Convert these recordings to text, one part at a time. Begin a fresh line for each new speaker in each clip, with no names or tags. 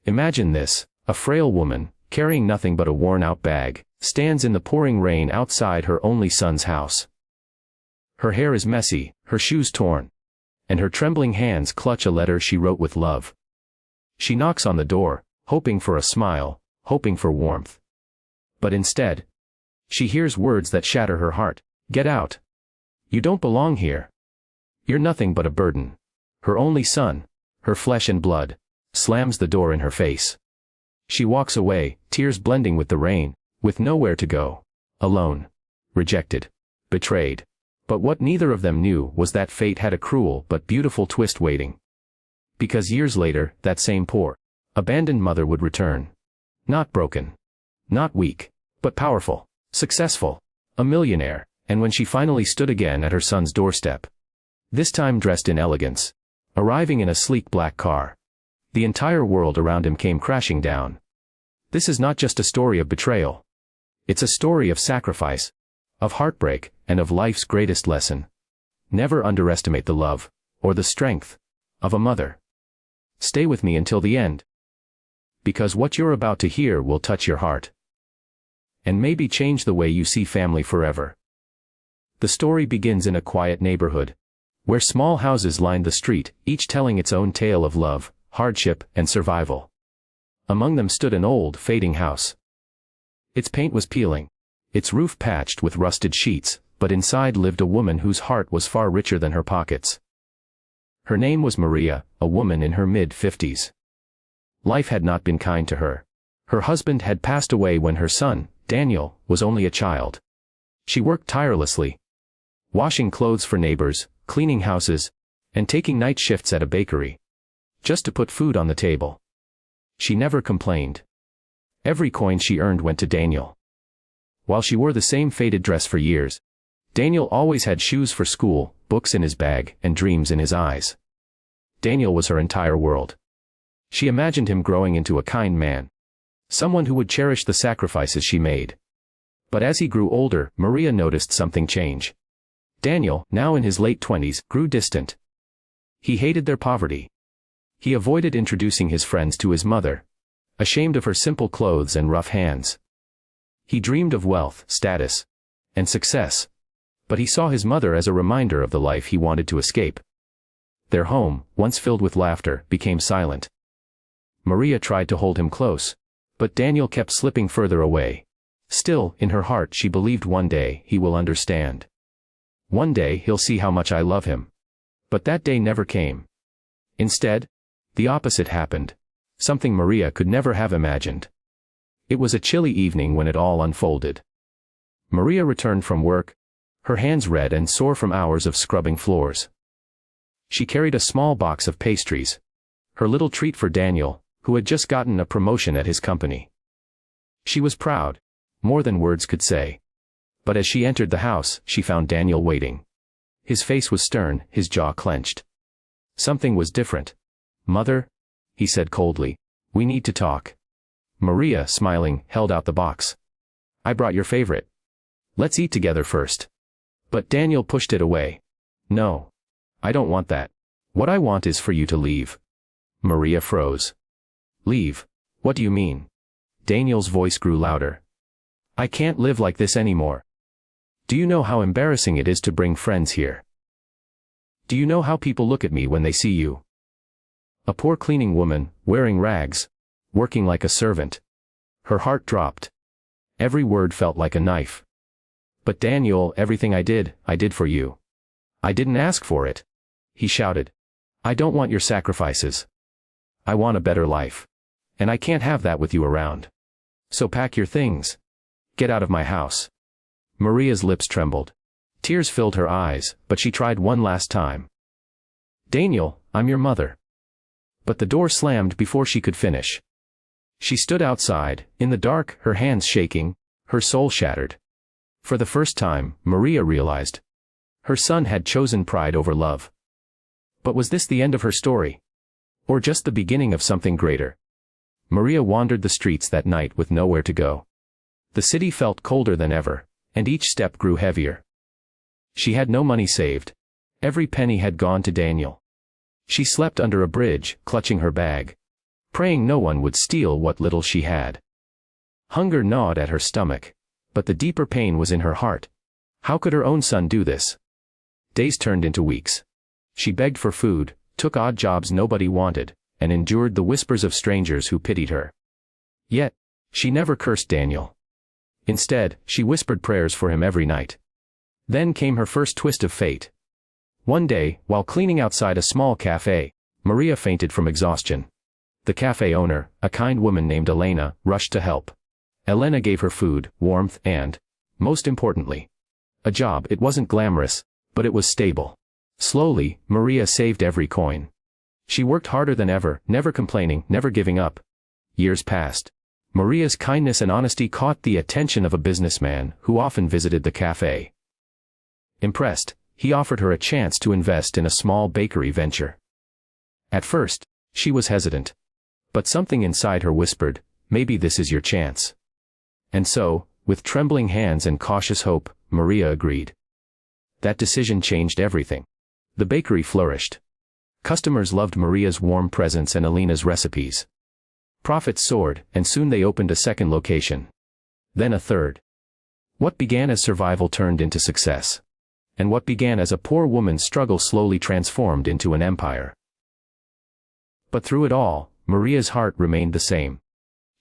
Imagine this: a frail woman, carrying nothing but a worn-out bag, stands in the pouring rain outside her only son's house. Her hair is messy, her shoes torn, and her trembling hands clutch a letter she wrote with love. She knocks on the door, hoping for a smile, hoping for warmth. But instead, she hears words that shatter her heart. "Get out. You don't belong here. You're nothing but a burden." Her only son, her flesh and blood, slams the door in her face. She walks away, tears blending with the rain, with nowhere to go. Alone. Rejected. Betrayed. But what neither of them knew was that fate had a cruel but beautiful twist waiting. Because years later, that same poor, abandoned mother would return. Not broken. Not weak. But powerful. Successful. A millionaire. And when she finally stood again at her son's doorstep, this time dressed in elegance, arriving in a sleek black car, the entire world around him came crashing down. This is not just a story of betrayal. It's a story of sacrifice, of heartbreak, and of life's greatest lesson. Never underestimate the love, or the strength, of a mother. Stay with me until the end, because what you're about to hear will touch your heart, and maybe change the way you see family forever. The story begins in a quiet neighborhood, where small houses lined the street, each telling its own tale of love, hardship, and survival. Among them stood an old, fading house. Its paint was peeling, its roof patched with rusted sheets, but inside lived a woman whose heart was far richer than her pockets. Her name was Maria, a woman in her mid-50s. Life had not been kind to her. Her husband had passed away when her son, Daniel, was only a child. She worked tirelessly, washing clothes for neighbors, cleaning houses, and taking night shifts at a bakery, just to put food on the table. She never complained. Every coin she earned went to Daniel. While she wore the same faded dress for years, Daniel always had shoes for school, books in his bag, and dreams in his eyes. Daniel was her entire world. She imagined him growing into a kind man, someone who would cherish the sacrifices she made. But as he grew older, Maria noticed something change. Daniel, now in his late 20s, grew distant. He hated their poverty. He avoided introducing his friends to his mother, ashamed of her simple clothes and rough hands. He dreamed of wealth, status, and success, but he saw his mother as a reminder of the life he wanted to escape. Their home, once filled with laughter, became silent. Maria tried to hold him close, but Daniel kept slipping further away. Still, in her heart she believed one day he will understand. One day he'll see how much I love him. But that day never came. Instead, the opposite happened, something Maria could never have imagined. It was a chilly evening when it all unfolded. Maria returned from work, her hands red and sore from hours of scrubbing floors. She carried a small box of pastries, her little treat for Daniel, who had just gotten a promotion at his company. She was proud, more than words could say. But as she entered the house, she found Daniel waiting. His face was stern, his jaw clenched. Something was different. "Mother," he said coldly, "we need to talk." Maria, smiling, held out the box. "I brought your favorite. Let's eat together first." But Daniel pushed it away. "No. I don't want that. What I want is for you to leave." Maria froze. "Leave? What do you mean?" Daniel's voice grew louder. "I can't live like this anymore. Do you know how embarrassing it is to bring friends here? Do you know how people look at me when they see you? A poor cleaning woman, wearing rags, working like a servant." Her heart dropped. Every word felt like a knife. "But Daniel, everything I did for you. I didn't ask for it," he shouted. "I don't want your sacrifices. I want a better life. And I can't have that with you around. So pack your things. Get out of my house." Maria's lips trembled. Tears filled her eyes, but she tried one last time. "Daniel, I'm your mother." But the door slammed before she could finish. She stood outside, in the dark, her hands shaking, her soul shattered. For the first time, Maria realized her son had chosen pride over love. But was this the end of her story? Or just the beginning of something greater? Maria wandered the streets that night with nowhere to go. The city felt colder than ever, and each step grew heavier. She had no money saved. Every penny had gone to Daniel. She slept under a bridge, clutching her bag. praying no one would steal what little she had. Hunger gnawed at her stomach, but the deeper pain was in her heart. How could her own son do this? Days turned into weeks. She begged for food, took odd jobs nobody wanted, and endured the whispers of strangers who pitied her. Yet, she never cursed Daniel. Instead, she whispered prayers for him every night. Then came her first twist of fate. One day, while cleaning outside a small cafe, Maria fainted from exhaustion. The cafe owner, a kind woman named Elena, rushed to help. Elena gave her food, warmth, and, most importantly, a job. It wasn't glamorous, but it was stable. Slowly, Maria saved every coin. She worked harder than ever, never complaining, never giving up. Years passed. Maria's kindness and honesty caught the attention of a businessman who often visited the cafe. Impressed, he offered her a chance to invest in a small bakery venture. At first, she was hesitant. But something inside her whispered, maybe this is your chance. And so, with trembling hands and cautious hope, Maria agreed. That decision changed everything. The bakery flourished. Customers loved Maria's warm presence and Elena's recipes. Profits soared, and soon they opened a second location. Then a third. What began as survival turned into success. And what began as a poor woman's struggle slowly transformed into an empire. But through it all, Maria's heart remained the same.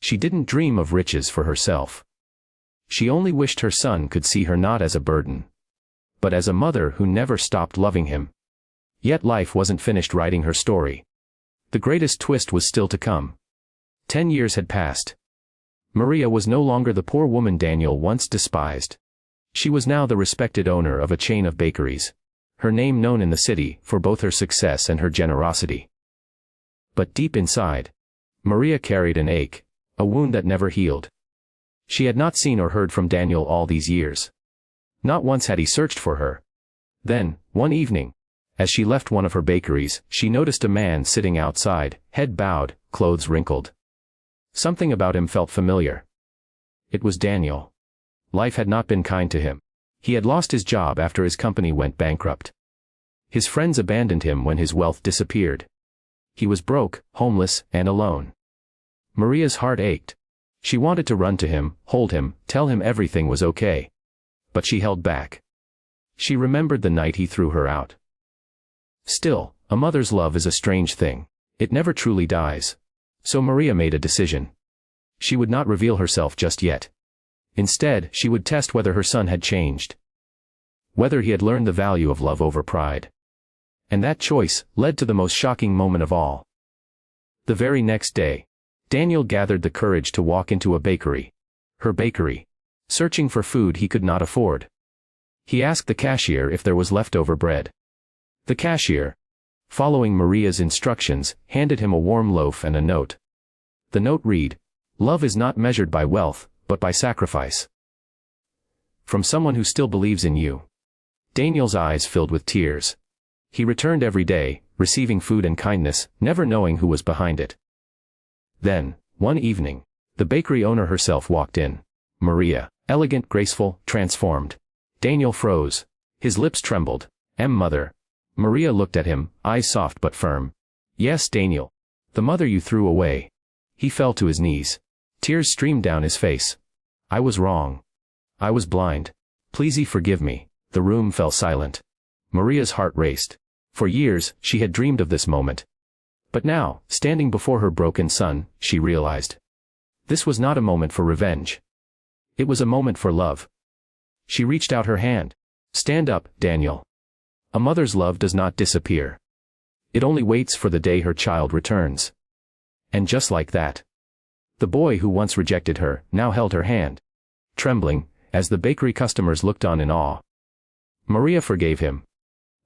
She didn't dream of riches for herself. She only wished her son could see her not as a burden, but as a mother who never stopped loving him. Yet life wasn't finished writing her story. The greatest twist was still to come. 10 years had passed. Maria was no longer the poor woman Daniel once despised. She was now the respected owner of a chain of bakeries, her name known in the city for both her success and her generosity. But deep inside, Maria carried an ache, a wound that never healed. She had not seen or heard from Daniel all these years. Not once had he searched for her. Then, one evening, as she left one of her bakeries, she noticed a man sitting outside, head bowed, clothes wrinkled. Something about him felt familiar. It was Daniel. Life had not been kind to him. He had lost his job after his company went bankrupt. His friends abandoned him when his wealth disappeared. He was broke, homeless, and alone. Maria's heart ached. She wanted to run to him, hold him, tell him everything was okay. But she held back. She remembered the night he threw her out. Still, a mother's love is a strange thing. It never truly dies. So Maria made a decision. She would not reveal herself just yet. Instead, she would test whether her son had changed. Whether he had learned the value of love over pride. And that choice led to the most shocking moment of all. The very next day, Daniel gathered the courage to walk into a bakery. Her bakery. Searching for food he could not afford. He asked the cashier if there was leftover bread. The cashier, following Maria's instructions, handed him a warm loaf and a note. The note read, "Love is not measured by wealth, but by sacrifice. From someone who still believes in you." Daniel's eyes filled with tears. He returned every day, receiving food and kindness, never knowing who was behind it. Then, one evening, the bakery owner herself walked in. Maria, elegant, graceful, transformed. Daniel froze. His lips trembled. Mother." Maria looked at him, eyes soft but firm. "Yes, Daniel. The mother you threw away." He fell to his knees. Tears streamed down his face. "I was wrong. I was blind. Please forgive me." The room fell silent. Maria's heart raced. For years, she had dreamed of this moment. But now, standing before her broken son, she realized. This was not a moment for revenge. It was a moment for love. She reached out her hand. "Stand up, Daniel. A mother's love does not disappear. It only waits for the day her child returns." And just like that, the boy who once rejected her, now held her hand. Trembling, as the bakery customers looked on in awe. Maria forgave him.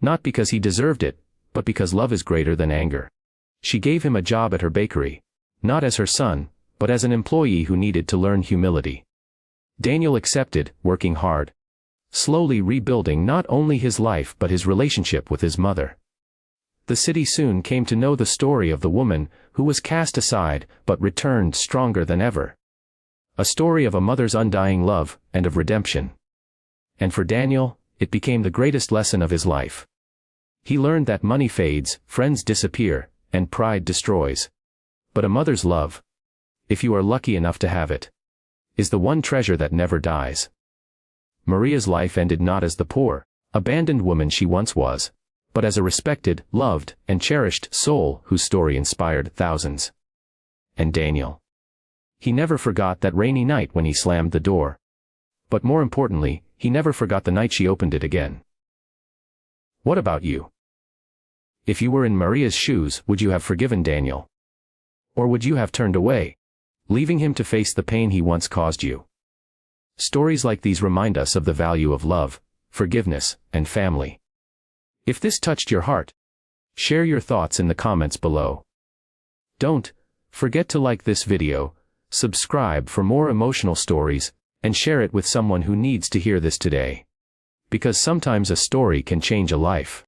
Not because he deserved it, but because love is greater than anger. She gave him a job at her bakery, not as her son, but as an employee who needed to learn humility. Daniel accepted, working hard. Slowly rebuilding not only his life but his relationship with his mother. The city soon came to know the story of the woman who was cast aside but returned stronger than ever. A story of a mother's undying love and of redemption. And for Daniel, it became the greatest lesson of his life. He learned that money fades, friends disappear, and pride destroys. But a mother's love, if you are lucky enough to have it, is the one treasure that never dies. Maria's life ended not as the poor, abandoned woman she once was, but as a respected, loved, and cherished soul whose story inspired thousands. And Daniel. He never forgot that rainy night when he slammed the door. But more importantly, he never forgot the night she opened it again. What about you? If you were in Maria's shoes, would you have forgiven Daniel? Or would you have turned away, leaving him to face the pain he once caused you? Stories like these remind us of the value of love, forgiveness, and family. If this touched your heart, share your thoughts in the comments below. Don't forget to like this video, subscribe for more emotional stories, and share it with someone who needs to hear this today. Because sometimes a story can change a life.